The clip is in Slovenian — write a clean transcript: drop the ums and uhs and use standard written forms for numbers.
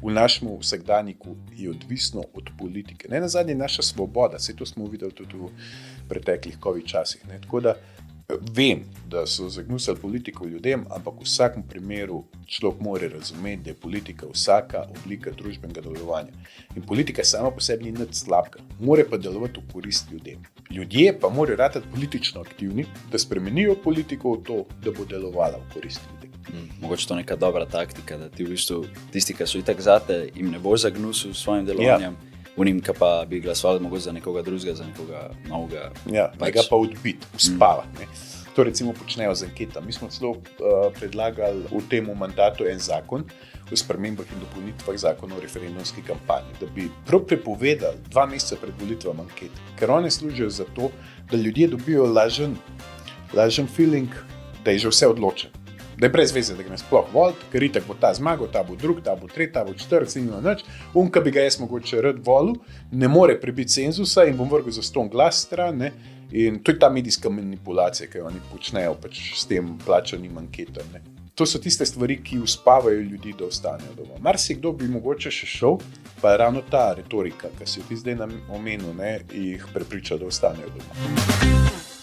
v našem vsakdanjiku je odvisno od politike. Ne nazadnje naša svoboda, vse to smo videli tudi v preteklih COVID časih. Ne? Tako da vem, da so zagnusili politiko ljudem, ampak v vsakem primeru človek mora razumeti, da je politika vsaka oblika družbenega delovanja. In politika sama po sebi ni nič slabega, mora pa delovati v korist ljudem. Ljudje pa morajo ratati politično aktivni, da spremenijo politiko v to, da bo delovala v korist ljudem. Mogoče to neka dobra taktika, da ti v bistvu tisti, ki so itak zate, jim ne bo zagnusil s svojim delovanjem, unim, ki pa bi glasovali mogoče za nekoga drugega, za nekoga novega. Ja, ga pa odbiti, uspavati. Ne. To recimo počnejo z anketami. Mi smo celo predlagali v tem mandatu en zakon o spremembah in dopolnitvah zakona o referendumski kampanji, da bi prav prepovedali 2 meseca pred volitvami ankete, ker one služijo za to, da ljudje dobijo lažen feeling, da je že vse odločeno. Da je brez veze, da ga ne sploh voliti, ker itak bo ta zmagal, ta bo drug, ta bo tretji, ta bo četrti, in nič. Ki bi ga jaz mogoče rad volil, ne more prebiti cenzusa in bom vrgel za ston glas stran. Ne? In to je ta medijska manipulacija, ki jo oni počnejo pač s tem plačanim anketom. Ne? To so tiste stvari, ki uspavajo ljudi, da ostanejo doma. Marsikdo bi mogoče še šel, pa ravno ta retorika, ki si jo ti zdaj omenil, ne, jih prepriča, da ostanejo doma.